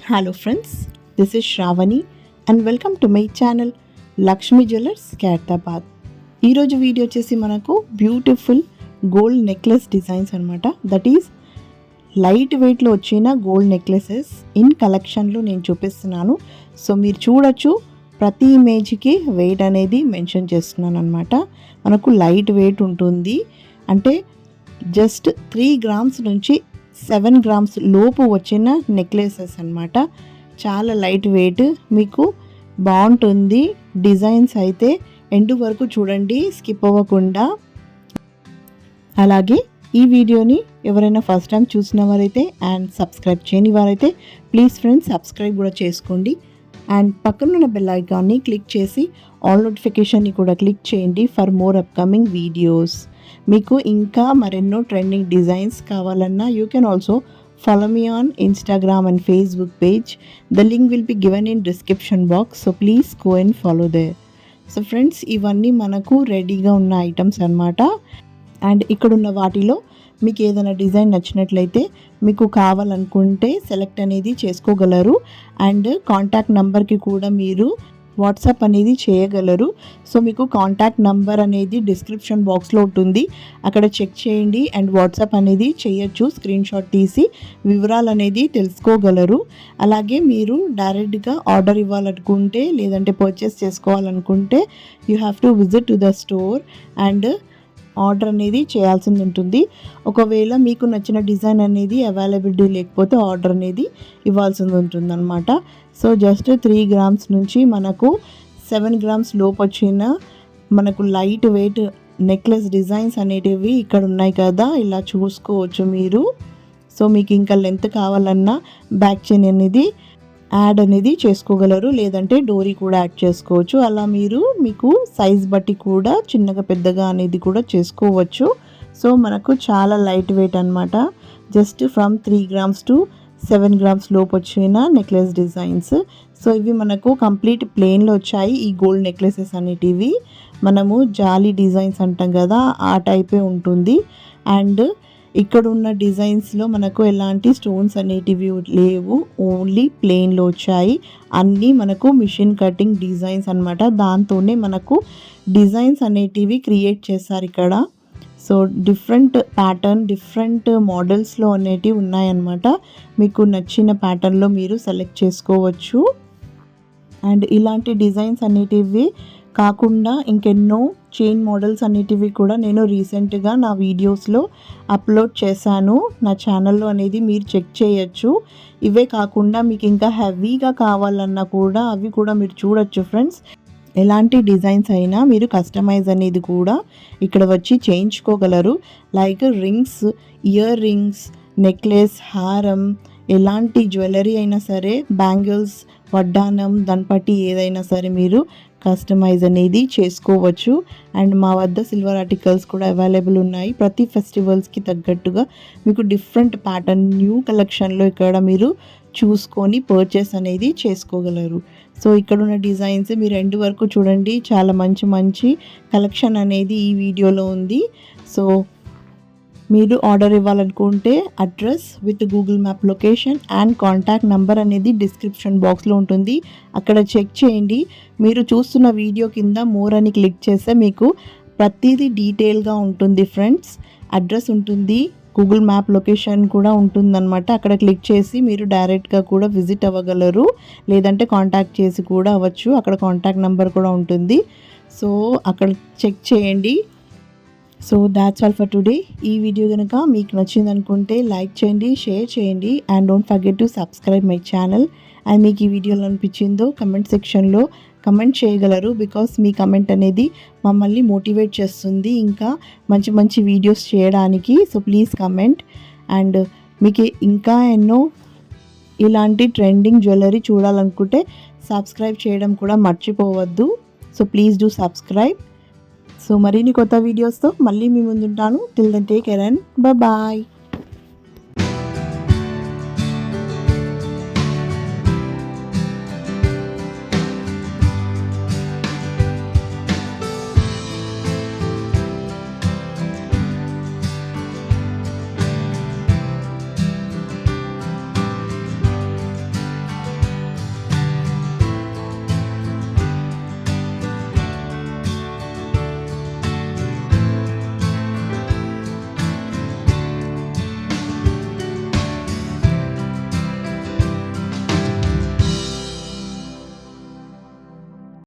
Hello friends, this is Shravani and welcome to my channel Lakshmi Jewellers Khairtabad. ఈరోజు video వచ్చేసి మనకు beautiful gold necklace designs అనమాట. That is light వెయిట్లో వచ్చిన gold necklaces in కలెక్షన్లో నేను చూపిస్తున్నాను. సో మీరు చూడొచ్చు, ప్రతి ఇమేజ్కి వెయిట్ అనేది మెన్షన్ చేస్తున్నాను అనమాట. మనకు లైట్ వెయిట్ ఉంటుంది, అంటే జస్ట్ 3 grams నుంచి 7 grams లోపు వచ్చిన నెక్లెసెస్ అనమాట. చాలా లైట్ వెయిట్, మీకు బాగుంటుంది. డిజైన్స్ అయితే ఎండ్ వరకు చూడండి, స్కిప్ అవ్వకుండా. అలాగే ఈ వీడియోని ఎవరైనా ఫస్ట్ టైం చూసిన వారైతే అండ్ సబ్స్క్రైబ్ చేయని వారైతే ప్లీజ్ ఫ్రెండ్స్ సబ్స్క్రైబ్ కూడా చేసుకోండి. అండ్ పక్కనున్న బెల్ ఐకాన్ని క్లిక్ చేసి ఆల్ నోటిఫికేషన్ని కూడా క్లిక్ చేయండి ఫర్ మోర్ అప్కమింగ్ వీడియోస్. మీకు ఇంకా మరెన్నో ట్రెండింగ్ డిజైన్స్ కావాలన్నా you can also follow me on Instagram and Facebook page. The link will be given in description box, so please go and follow there. So friends, ఇవన్నీ మనకు రెడీగా ఉన్న items అన్నమాట. And ఇక్కడున్న వాటిలో మీకు ఏదైనా డిజైన్ నచ్చినట్లయితే మీకు కావాలనుకుంటే సెలెక్ట్ అనేది చేసుకోగలరు. అండ్ కాంటాక్ట్ నెంబర్కి కూడా మీరు వాట్సాప్ అనేది చేయగలరు. సో మీకు కాంటాక్ట్ నంబర్ అనేది డిస్క్రిప్షన్ బాక్స్లో ఉంటుంది, అక్కడ చెక్ చేయండి. అండ్ వాట్సాప్ అనేది చేయొచ్చు, స్క్రీన్ షాట్ తీసి వివరాలు అనేది తెలుసుకోగలరు. అలాగే మీరు డైరెక్ట్గా ఆర్డర్ ఇవ్వాలనుకుంటే లేదంటే పర్చేస్ చేసుకోవాలనుకుంటే you have to visit to the store and order అనేది చేయాల్సింది ఉంటుంది. ఒకవేళ మీకు నచ్చిన డిజైన్ అనేది అవైలబిలిటీ లేకపోతే ఆర్డర్ అనేది ఇవ్వాల్సింది ఉంటుంది అనమాట. సో జస్ట్ 3 grams నుంచి మనకు 7 grams లోపు వచ్చిన మనకు లైట్ వెయిట్ నెక్లెస్ డిజైన్స్ అనేటివి ఇక్కడ ఉన్నాయి కదా, ఇలా చూసుకోవచ్చు మీరు. సో మీకు ఇంకా లెంత్ కావాలన్నా బ్యాక్ చైన్ అనేది యాడ్ అనేది చేసుకోగలరు, లేదంటే డోరీ కూడా యాడ్ చేసుకోవచ్చు. అలా మీరు మీకు సైజ్ బట్టి కూడా చిన్నగా పెద్దగా అనేది కూడా చేసుకోవచ్చు. సో మనకు చాలా లైట్ వెయిట్ అనమాట. Just from 3 grams to 7 grams లోపు వచ్చిన నెక్లెస్ డిజైన్స్. సో ఇవి మనకు కంప్లీట్ ప్లెయిన్లో వచ్చాయి. ఈ గోల్డ్ నెక్లెసెస్ అనేటివి మనము జాలీ డిజైన్స్ అంటాం కదా, ఆ టైపే ఉంటుంది. అండ్ ఇక్కడ ఉన్న డిజైన్స్లో మనకు ఎలాంటి స్టోన్స్ అనేటివి లేవు, ఓన్లీ ప్లెయిన్లో వచ్చాయి. అన్నీ మనకు మిషన్ కటింగ్ డిజైన్స్ అనమాట. దాంతోనే మనకు డిజైన్స్ అనేటివి క్రియేట్ చేస్తారు ఇక్కడ. సో డిఫరెంట్ ప్యాటర్న్, డిఫరెంట్ మోడల్స్లో అనేటివి ఉన్నాయన్నమాట. మీకు నచ్చిన ప్యాటర్న్లో మీరు సెలెక్ట్ చేసుకోవచ్చు. అండ్ ఇలాంటి డిజైన్స్ అనేటివి కాకుండా ఇంకెన్నో చైన్ మోడల్స్ అనేటివి కూడా నేను రీసెంట్గా నా వీడియోస్లో అప్లోడ్ చేశాను నా ఛానల్లో అనేది మీరు చెక్ చేయొచ్చు. ఇవే కాకుండా మీకు ఇంకా హెవీగా కావాలన్నా కూడా అవి కూడా మీరు చూడొచ్చు ఫ్రెండ్స్. ఎలాంటి డిజైన్స్ అయినా మీరు కస్టమైజ్ అనేది కూడా ఇక్కడ వచ్చి చేయించుకోగలరు. Like rings, earrings, necklace, హారం, ఎలాంటి జ్యువెలరీ అయినా సరే, బ్యాంగిల్స్, వడ్డానం, దాన్ని ఏదైనా సరే మీరు కస్టమైజ్ అనేది చేసుకోవచ్చు. అండ్ మా వద్ద సిల్వర్ ఆర్టికల్స్ కూడా అవైలబుల్ ఉన్నాయి. ప్రతి ఫెస్టివల్స్కి తగ్గట్టుగా మీకు డిఫరెంట్ ప్యాటర్న్ న్యూ కలెక్షన్లో ఇక్కడ మీరు చూసుకొని పర్చేస్ అనేది చేసుకోగలరు. సో ఇక్కడ ఉన్న డిజైన్స్ మీరు ఎండ్ వరకు చూడండి, చాలా మంచి మంచి కలెక్షన్ అనేది ఈ వీడియోలో ఉంది. సో మీరు ఆర్డర్ ఇవ్వాలనుకుంటే address with Google map location and contact number అనేది డిస్క్రిప్షన్ బాక్స్లో ఉంటుంది, అక్కడ చెక్ చేయండి. మీరు చూస్తున్న వీడియో కింద మోర్ అని క్లిక్ చేస్తే మీకు ప్రతిదీ డీటెయిల్గా ఉంటుంది ఫ్రెండ్స్. అడ్రస్ ఉంటుంది, గూగుల్ మ్యాప్ లొకేషన్ కూడా ఉంటుందన్నమాట. అక్కడ క్లిక్ చేసి మీరు డైరెక్ట్గా కూడా విజిట్ అవ్వగలరు, లేదంటే కాంటాక్ట్ చేసి కూడా అవ్వచ్చు. అక్కడ కాంటాక్ట్ నెంబర్ కూడా ఉంటుంది, సో అక్కడ చెక్ చేయండి. So that's all for today. ఈ వీడియో కనుక మీకు నచ్చింది అనుకుంటే లైక్ చేయండి, షేర్ చేయండి and don't forget to subscribe my channel. And మీకు ఈ వీడియోలో అనిపించిందో కమెంట్ సెక్షన్లో కమెంట్ చేయగలరు, బికాస్ మీ కమెంట్ అనేది మమ్మల్ని మోటివేట్ చేస్తుంది ఇంకా మంచి మంచి వీడియోస్ చేయడానికి. So please comment. అండ్ మీకు ఇంకా ఎన్నో ఇలాంటి ట్రెండింగ్ జ్యువెలరీ చూడాలనుకుంటే సబ్స్క్రైబ్ చేయడం కూడా మర్చిపోవద్దు. So please do subscribe. So మరిన్ని కొత్త వీడియోస్తో మళ్ళీ మీ ముందుంటాను. Till then take care and bye.